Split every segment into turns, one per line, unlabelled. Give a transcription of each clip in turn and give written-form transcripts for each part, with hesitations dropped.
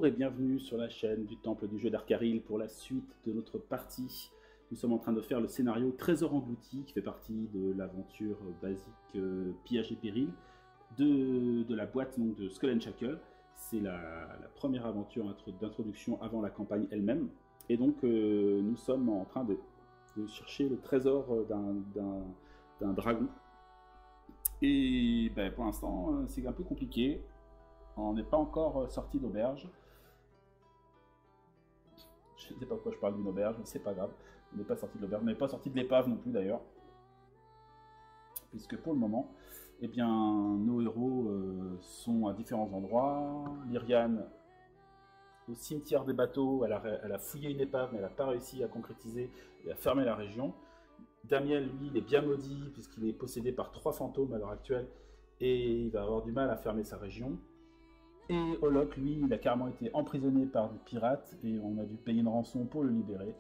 Bonjour et bienvenue sur la chaîne du Temple du jeu d'Arcaril pour la suite de notre partie. Nous sommes en train de faire le scénario Trésor englouti qui fait partie de l'aventure basique Pillage et Péril de la boîte donc, de Skull and Shackle. C'est la première aventure d'introduction avant la campagne elle-même. Et donc nous sommes en train de chercher le trésor d'un dragon. Et ben, pour l'instant c'est un peu compliqué. On n'est pas encore sorti d'auberge. Je ne sais pas pourquoi je parle d'une auberge, mais c'est pas grave. On n'est pas sorti de l'auberge, on n'est pas sorti de l'épave non plus d'ailleurs. Puisque pour le moment, eh bien, nos héros sont à différents endroits. Lyriane, au cimetière des bateaux, elle a fouillé une épave, mais elle n'a pas réussi à concrétiser et à fermer la région. Damiel, lui, il est bien maudit, puisqu'il est possédé par 3 fantômes à l'heure actuelle, et il va avoir du mal à fermer sa région. Et Olok, lui, il a carrément été emprisonné par des pirates et on a dû payer une rançon pour le libérer.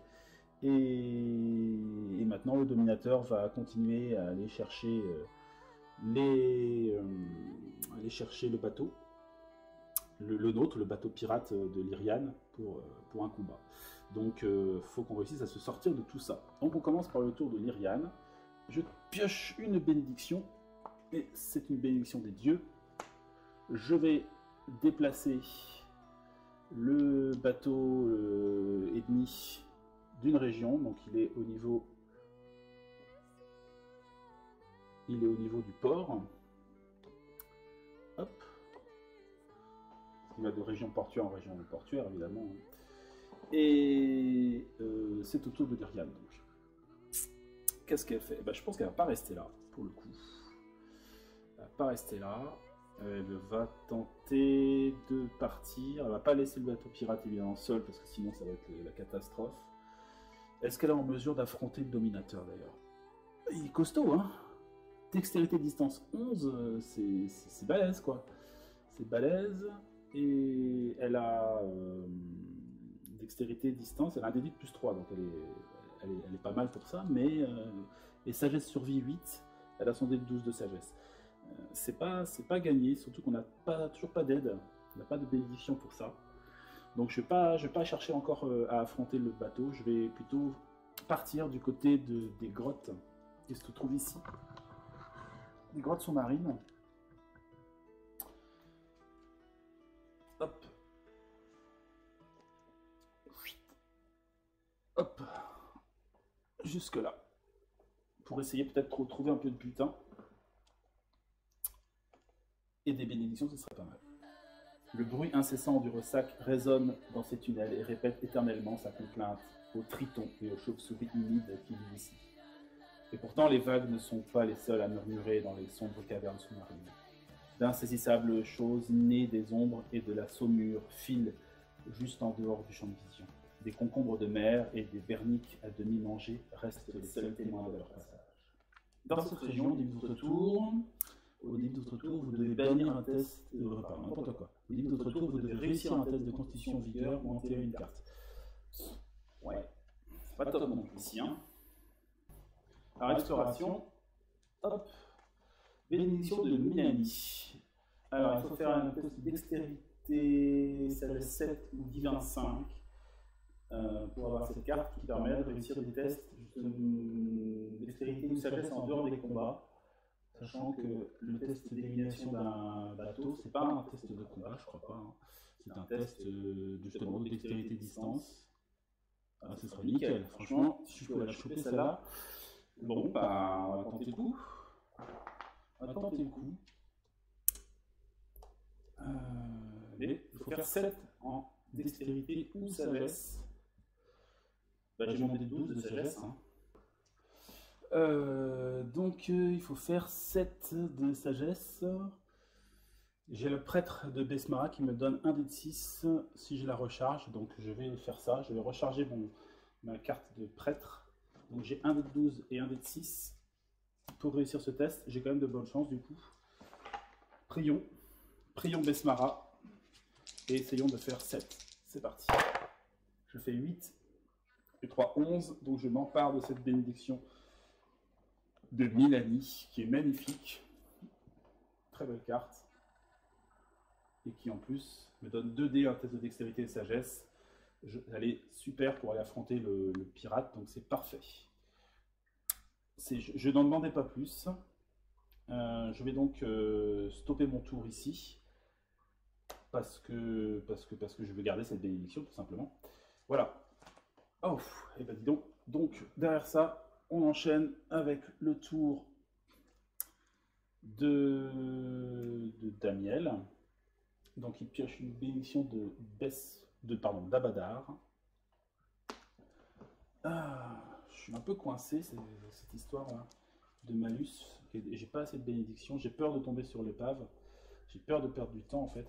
Et maintenant, le dominateur va continuer à aller chercher, le bateau, le nôtre, le bateau pirate de Lyriane pour un combat. Donc, faut qu'on réussisse à se sortir de tout ça. Donc, on commence par le tour de Lyriane. Je pioche une bénédiction, et c'est une bénédiction des dieux. Je vais déplacer le bateau ennemi d'une région, donc il est au niveau du port. Hop. Il va de région portuaire en région portuaire évidemment. Et c'est au tour de Lyriane. Donc qu'est-ce qu'elle fait? Ben, je pense qu'elle va pas rester là pour le coup. Elle va pas rester là. Elle va tenter de partir. Elle va pas laisser le bateau pirate évidemment seul parce que sinon ça va être la catastrophe. Est-ce qu'elle est en mesure d'affronter le dominateur d'ailleurs? Il est costaud, hein. Dextérité distance 11, c'est balèze quoi. C'est balèze. Et elle a dextérité distance, elle a un déduit de plus 3, donc elle est pas mal pour ça. Mais et sagesse survie 8, elle a son dé de 12 de sagesse. C'est pas gagné, surtout qu'on n'a toujours pas d'aide, on n'a pas de bénédiction pour ça. Donc je vais pas chercher encore à affronter le bateau, je vais plutôt partir du côté des grottes qui se trouvent ici. Des grottes sous-marines. Hop. Hop. Jusque là. Pour essayer peut-être de trouver un peu de butin. Et des bénédictions, ce serait pas mal. Le bruit incessant du ressac résonne dans ces tunnels et répète éternellement sa complainte aux tritons et aux chauves-souris humides qui vivent ici. Et pourtant, les vagues ne sont pas les seules à murmurer dans les sombres cavernes sous-marines. D'insaisissables choses nées des ombres et de la saumure filent juste en dehors du champ de vision. Des concombres de mer et des berniques à demi mangés restent les seuls témoins de leur passage. Dans cette région, dit votre tour. Au début de votre tour, vous devez bannir un test de repas, n'importe quoi. Au début de votre tour, vous devez réussir un test de constitution vigueur ou enterrer une carte. Ouais, c'est pas top non plus ici, hein. Alors, exploration, hop, bénédiction de Mélanie. Alors, il faut faire un test dextérité, sagesse 7 ou divin 5 pour avoir cette carte qui permet de réussir des tests de dextérité ou sagesse en dehors des combats. Sachant que le test d'élimination d'un bateau, c'est pas un test de combat, je crois pas. Hein. C'est un test justement de dextérité distance. Ah, ce serait nickel. Franchement, si je pouvais la choper celle-là. Bon, bah, on va tenter le coup. On va tenter le coup. Mais il faut faire 7 en dextérité ou sagesse. Bah, j'ai demandé 12 de sagesse. Hein. Donc il faut faire 7 de sagesse. J'ai le prêtre de Besmara qui me donne un dé de 6 si je la recharge, donc je vais faire ça, je vais recharger ma carte de prêtre. Donc j'ai un dé de 12 et un dé de 6 pour réussir ce test. J'ai quand même de bonnes chances du coup. Prions Besmara et essayons de faire 7. C'est parti. Je fais 8 et 3, 11, donc je m'empare de cette bénédiction de Mélanie, qui est magnifique, très belle carte, et qui en plus me donne 2 dés, un test de dextérité et de sagesse. Elle est super pour aller affronter le pirate, donc c'est parfait. Je n'en demandais pas plus. Je vais donc stopper mon tour ici. Parce que je veux garder cette bénédiction, tout simplement. Voilà. Oh, et ben dis donc. Donc, derrière ça, on enchaîne avec le tour de Damiel. Donc, il pioche une bénédiction d'Abadar. Je suis un peu coincé, cette histoire-là de malus. J'ai pas assez de bénédiction. J'ai peur de tomber sur l'épave. J'ai peur de perdre du temps, en fait.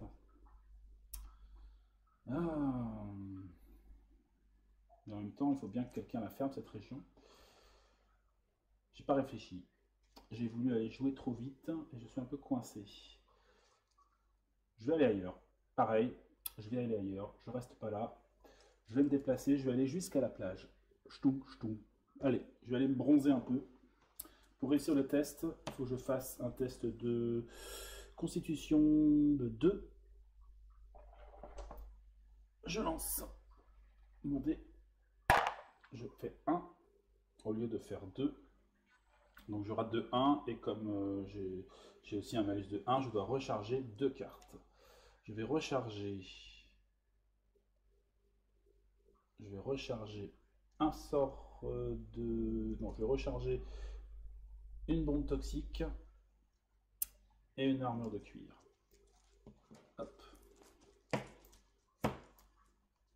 Mais en même temps, il faut bien que quelqu'un la ferme, cette région. J'ai pas réfléchi. J'ai voulu aller jouer trop vite et je suis un peu coincé. Je vais aller ailleurs. Pareil, je vais aller ailleurs. Je reste pas là. Je vais me déplacer. Je vais aller jusqu'à la plage. Ch'toum, ch'toum. Allez, je vais aller me bronzer un peu. Pour réussir le test, il faut que je fasse un test de constitution de 2. Je lance mon dé. Je fais 1 au lieu de faire 2. Donc je rate de 1 et comme j'ai aussi un malus de 1, je dois recharger 2 cartes. Je vais recharger un sort de... Non, je vais recharger une bombe toxique et une armure de cuir. Hop.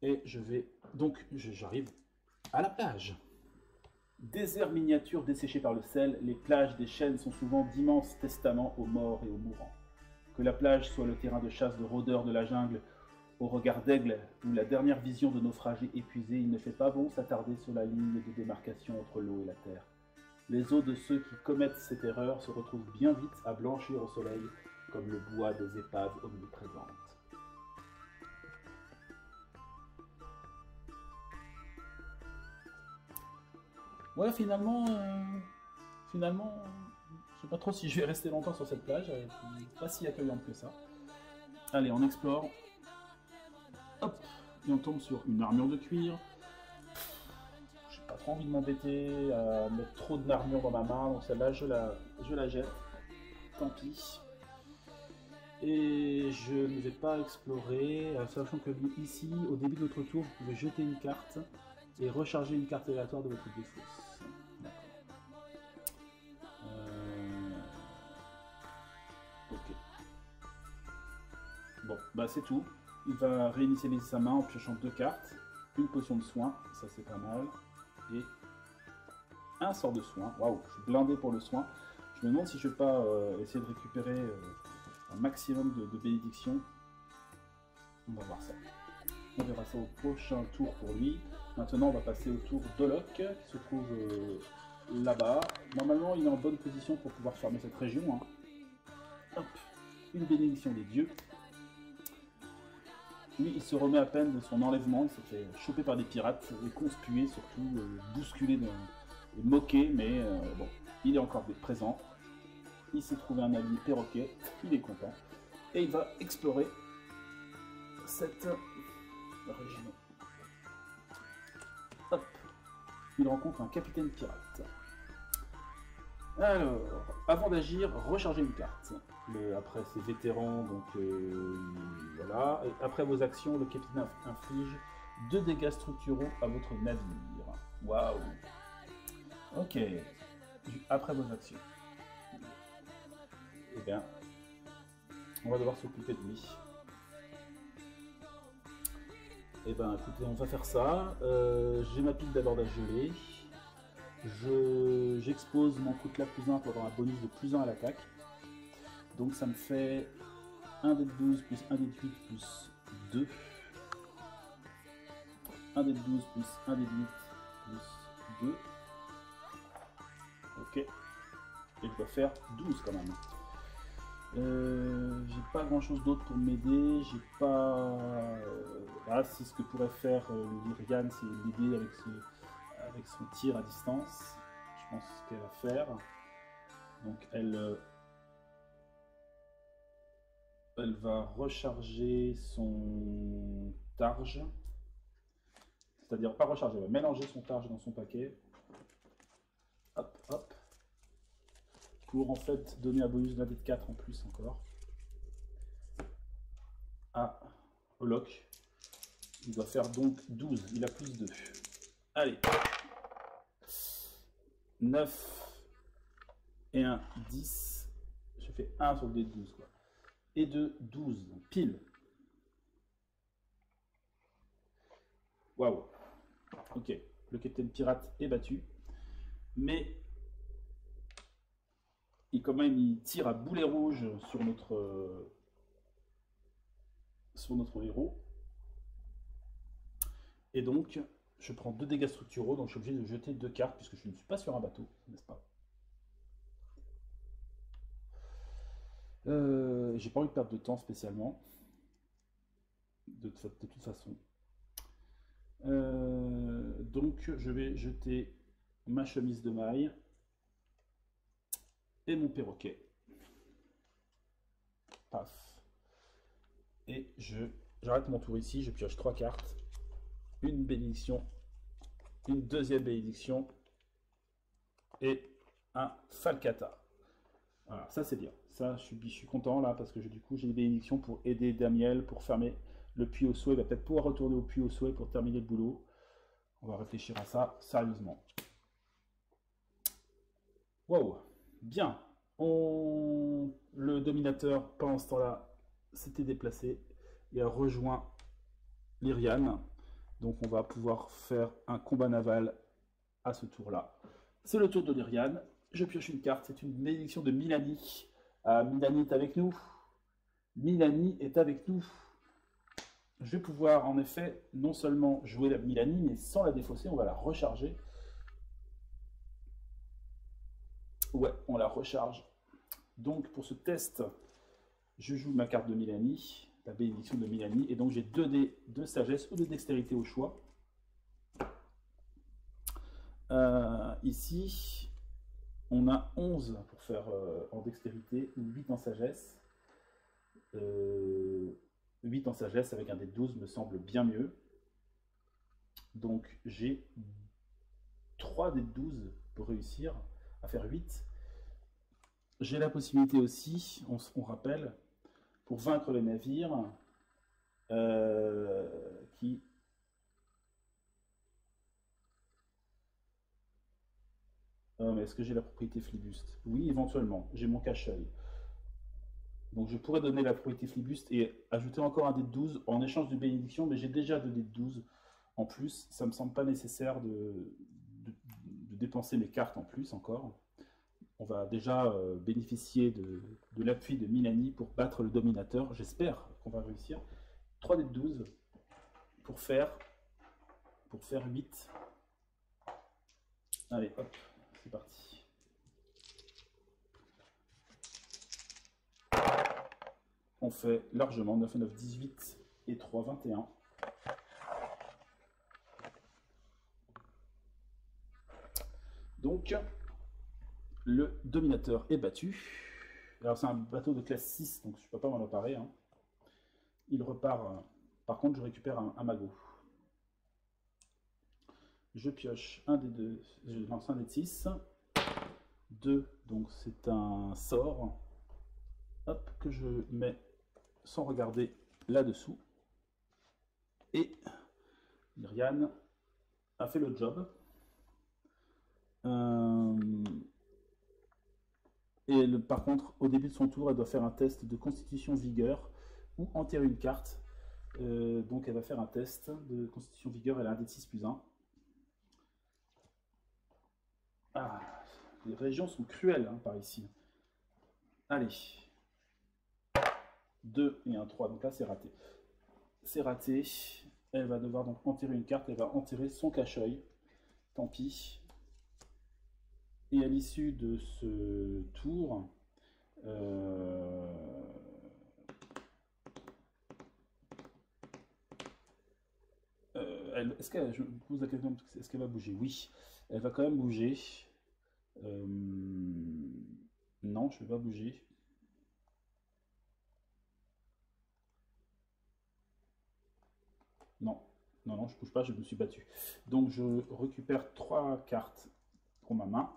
Et je vais... Donc, j'arrive à la plage. Désert miniature desséché par le sel, les plages des chênes sont souvent d'immenses testaments aux morts et aux mourants. Que la plage soit le terrain de chasse de rôdeurs de la jungle, au regard d'aigle ou la dernière vision de naufragés épuisés, il ne fait pas bon s'attarder sur la ligne de démarcation entre l'eau et la terre. Les os de ceux qui commettent cette erreur se retrouvent bien vite à blanchir au soleil, comme le bois des épaves omniprésentes. Ouais, finalement, je sais pas trop si je vais rester longtemps sur cette plage, elle est pas si accueillante que ça. Allez, on explore. Hop, et on tombe sur une armure de cuir. J'ai pas trop envie de m'embêter à mettre trop d'armure dans ma main, donc celle-là, je la jette. Tant pis. Et je ne vais pas explorer, sachant que ici, au début de votre tour, vous pouvez jeter une carte et recharger une carte aléatoire de votre défausse. Ok. Bon, bah c'est tout. Il va réinitialiser sa main en piochant 2 cartes, une potion de soin, ça c'est pas mal, et un sort de soin. Waouh, je suis blindé pour le soin. Je me demande si je vais pas essayer de récupérer un maximum de bénédictions. On va voir ça. On verra ça au prochain tour pour lui. Maintenant, on va passer au tour d'Olok, qui se trouve là-bas. Normalement, il est en bonne position pour pouvoir fermer cette région. Hein. Hop, une bénédiction des dieux. Lui, il se remet à peine de son enlèvement. Il s'est fait choper par des pirates et conspuer, surtout bousculer et moquer. Mais bon, il est encore présent. Il s'est trouvé un allié perroquet. Il est content. Et il va explorer cette région. Hop. Il rencontre un capitaine pirate. Alors, avant d'agir, rechargez une carte. Après ses vétérans, donc voilà. Et après vos actions, le capitaine inflige 2 dégâts structuraux à votre navire. Waouh. Ok. Après vos actions. Eh bien, on va devoir s'occuper de lui. Eh ben, écoutez, on va faire ça. J'ai ma pile d'abord à geler. J'expose mon coup de clap plus 1 pour avoir un bonus de plus 1 à l'attaque. Donc ça me fait 1 d 12 plus 1 d 8 plus 2. 1 d 12 plus 1 d 8 plus 2. Ok. Et je dois faire 12 quand même. J'ai pas grand chose d'autre pour m'aider. J'ai pas. Là, c'est ce que pourrait faire Lyriane, c'est l'aider avec son tir à distance. Je pense qu'elle va faire. Donc elle Elle va recharger son targe. C'est-à-dire pas recharger, elle va mélanger son targe dans son paquet. Hop, hop. Pour en fait donner un bonus d'un dé de 4 en plus encore. À Holoc. Il doit faire donc 12. Il a plus 2. Allez. 9 et 1, 10. Je fais 1 sur le dé de 12, quoi. Et de 12. Pile. Waouh. Ok. Le capitaine pirate est battu. Mais quand même, il tire à boulet rouge sur notre héros. Et donc, je prends 2 dégâts structuraux, donc je suis obligé de jeter 2 cartes puisque je ne suis pas sur un bateau, n'est-ce pas? J'ai pas envie de perdre de temps spécialement, de toute façon. Donc, je vais jeter ma chemise de maille et mon perroquet. Paf. Et j'arrête mon tour ici, je pioche 3 cartes. Une bénédiction, une deuxième bénédiction et un falcata. Voilà, ça c'est bien. Ça, je suis content là parce que du coup j'ai des bénédictions pour aider Damiel, pour fermer le puits au souhait. Il va peut-être pouvoir retourner au puits au souhait pour terminer le boulot. On va réfléchir à ça sérieusement. Wow, bien. Le dominateur, pendant ce temps-là, s'était déplacé et a rejoint l'Iriane. Donc on va pouvoir faire un combat naval à ce tour-là. C'est le tour de l'Iriane. Je pioche une carte, c'est une bénédiction de Milani. Milani est avec nous. Milani est avec nous. Je vais pouvoir en effet non seulement jouer la Milani, mais sans la défausser, on va la recharger. Ouais, on la recharge. Donc pour ce test, je joue ma carte de Milani, la bénédiction de Milani, et donc j'ai 2 dés de sagesse ou de dextérité au choix. Ici, on a 11 pour faire en dextérité ou 8 en sagesse. 8 en sagesse avec un dé de 12 me semble bien mieux. Donc j'ai 3 dés de 12 pour réussir à faire 8. J'ai la possibilité aussi, on rappelle, pour vaincre les navires qui... mais est-ce que j'ai la propriété flibuste? Oui, éventuellement. J'ai mon cache-œil. Donc je pourrais donner la propriété flibuste et ajouter encore un dé de 12 en échange de bénédiction, mais j'ai déjà 2 dés de 12 en plus. Ça me semble pas nécessaire de dépenser mes cartes en plus encore. On va déjà bénéficier de l'appui de Milani pour battre le dominateur. J'espère qu'on va réussir. 3 dés de 12 pour faire 8. Allez, hop, c'est parti. On fait largement 9 et 9, 18 et 3, 21. Donc, le dominateur est battu. Alors, c'est un bateau de classe 6, donc je ne peux pas m'en emparer. Hein. Il repart. Par contre, je récupère un magot. Je pioche un des deux. Je lance un des 6. 2, donc c'est un sort. Hop, que je mets sans regarder là-dessous. Et Iriane a fait le job. Par contre, au début de son tour, elle doit faire un test de constitution vigueur ou enterrer une carte. Donc elle va faire un test de constitution vigueur, elle a un D6 plus 1. Ah, les régions sont cruelles hein, par ici. Allez. 2 et un 3, donc là c'est raté. C'est raté. Elle va devoir donc enterrer une carte, elle va enterrer son cache-œil. Tant pis. Et à l'issue de ce tour, est-ce qu'elle, je me pose la question, est-ce qu'elle va bouger? Oui, elle va quand même bouger. Non, je ne vais pas bouger. Non, non, non, je bouge pas, je me suis battu. Donc je récupère 3 cartes pour ma main.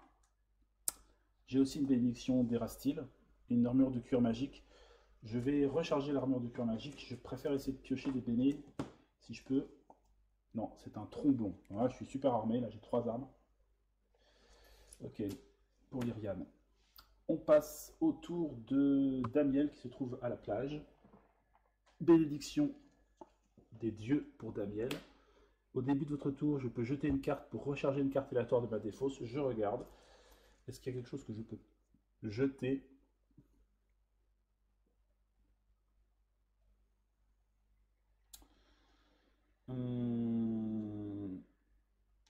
J'ai aussi une bénédiction d'Erastil, une armure de cuir magique. Je vais recharger l'armure de cuir magique. Je préfère essayer de piocher des bénés, si je peux. Non, c'est un tromblon. Voilà, je suis super armé, là j'ai 3 armes. Ok, pour l'Iriane. On passe au tour de Damiel qui se trouve à la plage. Bénédiction des dieux pour Damiel. Au début de votre tour, je peux jeter une carte pour recharger une carte aléatoire de ma défausse. Je regarde. Est-ce qu'il y a quelque chose que je peux jeter?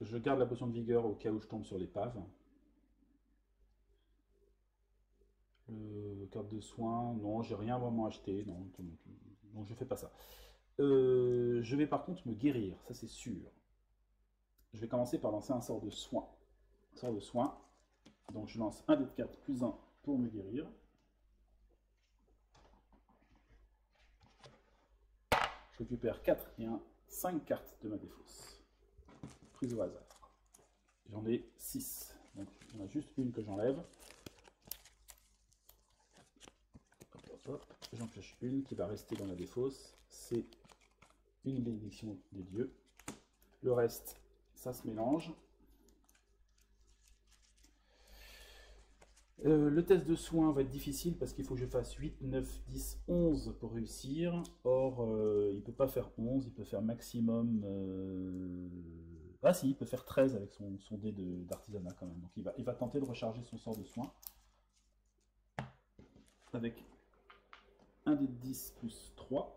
Je garde la potion de vigueur au cas où je tombe sur l'épave. Carte de soins, non, j'ai rien vraiment acheté, non, donc je fais pas ça. Je vais par contre me guérir, ça c'est sûr. Je vais commencer par lancer un sort de soin. Un sort de soin. Donc je lance un dé de 4 plus 1 pour me guérir. Je récupère 4 et 1, 5 cartes de ma défausse. Prise au hasard. J'en ai 6. Donc il y en a juste une que j'enlève. J'en pioche une qui va rester dans la défausse. C'est une bénédiction des dieux. Le reste, ça se mélange. Le test de soin va être difficile parce qu'il faut que je fasse 8, 9, 10, 11 pour réussir. Or, il ne peut pas faire 11, il peut faire maximum... Ah si, il peut faire 13 avec son dé d'artisanat quand même. Donc il va tenter de recharger son sort de soin. Avec un dé de 10 plus 3.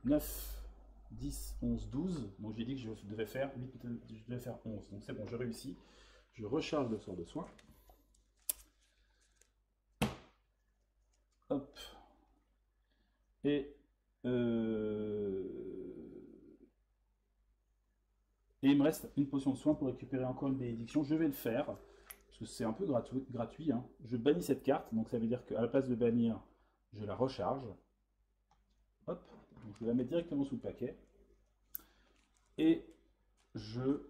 « 9, 10, 11, 12. Donc j'ai dit que je devais faire 8, je devais faire 11. Donc c'est bon, je réussis. Je recharge le sort de soin. Hop. Et il me reste une potion de soin pour récupérer encore une bénédiction. Je vais le faire, parce que c'est un peu gratuit. Hein. Je bannis cette carte, donc ça veut dire qu'à la place de bannir, je la recharge. Hop, donc je vais la mettre directement sous le paquet. Et je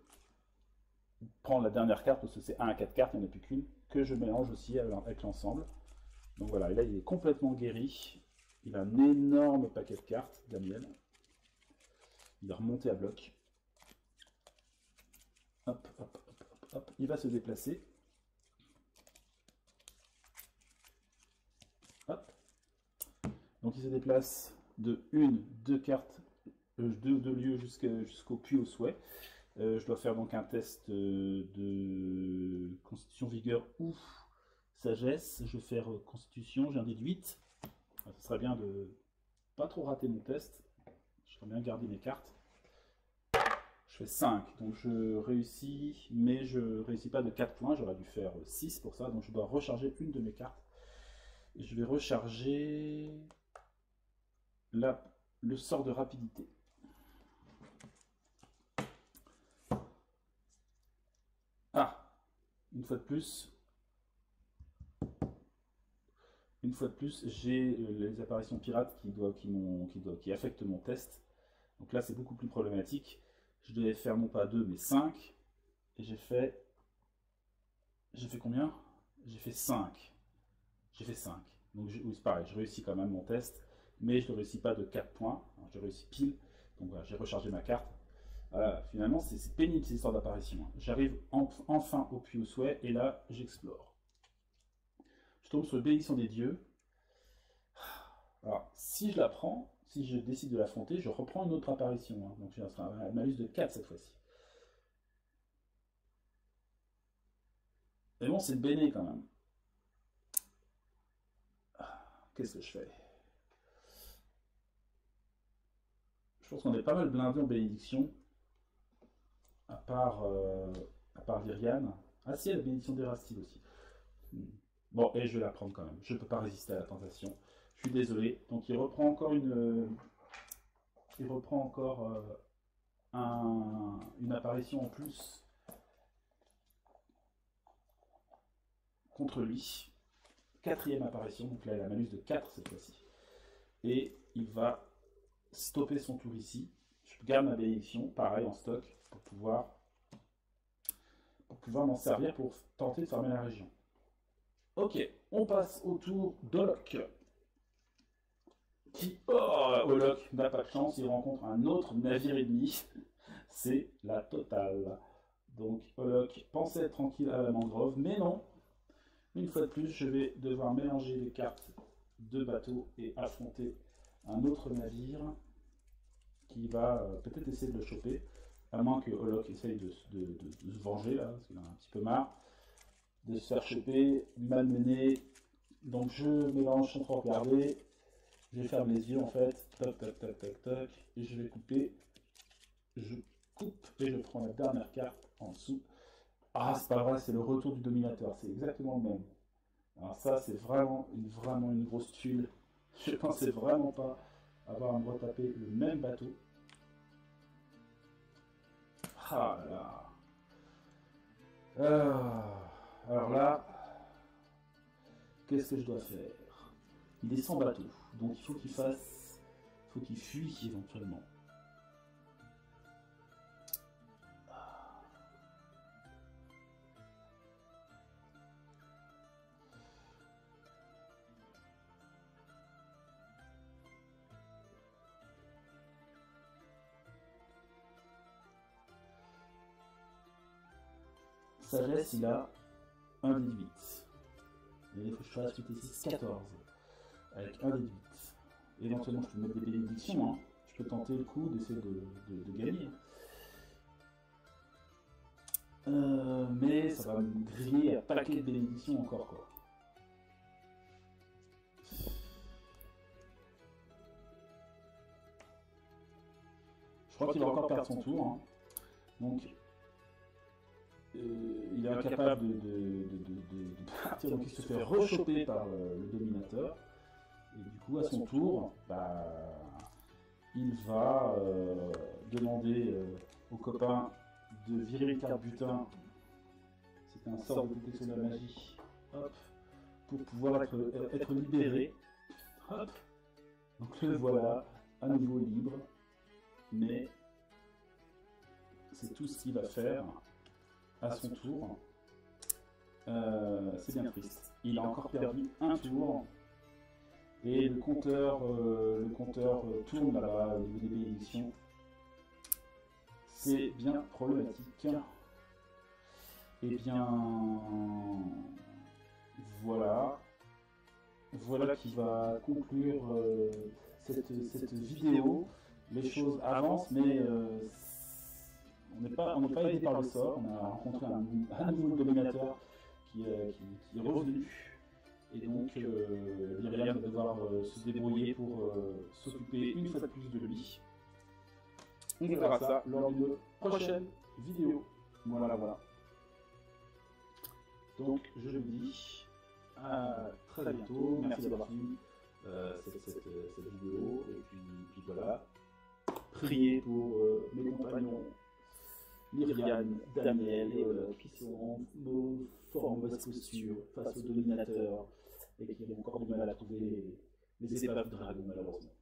prends la dernière carte, parce que c'est 1 à 4 cartes, il n'y en a plus qu'une, que je mélange aussi avec l'ensemble. Donc voilà, et là il est complètement guéri. Il a un énorme paquet de cartes, Damiel. Il est remonté à bloc. Hop, hop, hop, hop, hop. Il va se déplacer. Hop. Donc il se déplace de 2 cartes, de lieux jusqu'au puits au souhait. Je dois faire donc un test de constitution, vigueur ou sagesse. Je vais faire constitution, j'ai un dé de 8. Ce serait bien de pas trop rater mon test. Je vais bien garder mes cartes. Je fais 5, donc je réussis, mais je ne réussis pas de 4 points. J'aurais dû faire 6 pour ça, donc je dois recharger une de mes cartes. Et je vais recharger le sort de rapidité. Ah, une fois de plus, j'ai les apparitions pirates qui affectent mon test. Donc là, c'est beaucoup plus problématique. Je devais faire non pas 2, mais 5. Et j'ai fait combien? J'ai fait 5. J'ai fait 5. Donc oui, c'est pareil, je réussis quand même mon test. Mais je ne réussis pas de 4 points. Je réussis pile. Donc voilà, j'ai rechargé ma carte. Voilà, finalement, c'est pénible ces histoires d'apparition. J'arrive enfin au puits au souhait. Et là, j'explore. Je tombe sur le bénédiction des dieux. Alors, si je la prends, si je décide de l'affronter, je reprends une autre apparition. Hein. Donc j'ai un malus de 4 cette fois-ci. Mais bon, c'est le béné quand même. Qu'est-ce que je fais? Je pense qu'on est pas mal blindé en bénédiction. À part Lyriane. Ah si, il y a la bénédiction d'Erastil aussi. Bon, et je vais la prendre quand même. Je ne peux pas résister à la tentation. Je suis désolé. Donc il reprend encore une apparition en plus contre lui. 4e apparition, donc là il a malus de 4 cette fois-ci. Et il va stopper son tour ici. Je garde ma bénédiction, pareil en stock, pour pouvoir m'en servir pour tenter de fermer la région. Ok, on passe au tour d'Olok. Qui, Olok n'a pas de chance, il rencontre un autre navire ennemi. C'est la totale. Donc Olok pensait être tranquille à la mangrove, mais non. Une fois de plus, je vais devoir mélanger les cartes de bateau et affronter un autre navire qui va peut-être essayer de le choper, à moins que Olok essaye de se venger là, parce qu'il en a un petit peu marre de se faire choper, malmener. Donc je mélange sans trop regarder, je ferme les yeux en fait, toc toc toc toc toc, et je vais couper, je coupe et je prends la dernière carte en dessous. Ah, c'est pas vrai, c'est le retour du dominateur, c'est exactement le même. Alors ça, c'est vraiment une grosse tuile. Je pensais vraiment pas avoir à me retaper le même bateau. Ah là. Alors là, qu'est-ce que je dois faire? Il est sans bateau, donc il faut qu'il fuit éventuellement. Sagesse, il a 1 des 8. Et il faut que je fasse 8 et 6, 14. Avec 1 des 8. Éventuellement, je peux mettre des bénédictions. Hein. Je peux tenter le coup d'essayer de gagner. Mais ça va me griller un paquet de bénédictions encore, quoi. Je crois qu'il va encore perdre son tour. Hein. Donc, il est incapable de partir, donc il se fait rechoper par le dominateur. Et du coup, à son tour, il va demander aux copains de virer une carte butin. C'est un sort de détection de la magie. Hop, pour pouvoir être libéré. Hop. Donc le voilà, à nouveau libre. Mais c'est tout ce qu'il va faire à son tour. C'est bien triste. Il a encore perdu un tour. Et le compteur tourne là-bas au niveau des bénédictions. C'est bien problématique. Et bien voilà. Voilà qui va conclure cette vidéo. Les choses avancent, mais on n'est pas aidé par le sort. On a rencontré un nouveau dominateur qui est revenu. Et donc, Myriam va devoir se débrouiller pour s'occuper une fois de plus de lui. On verra ça lors d'une prochaine vidéo. Voilà. Donc, je vous dis à très bientôt. Merci d'avoir suivi cette vidéo. Et puis voilà. Priez pour mes compagnons Myriam, Daniel et Olok qui seront fort en mauvaise posture face au dominateur et qui ont encore du mal à trouver les épaves de dragon malheureusement.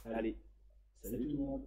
Allez, salut tout le monde!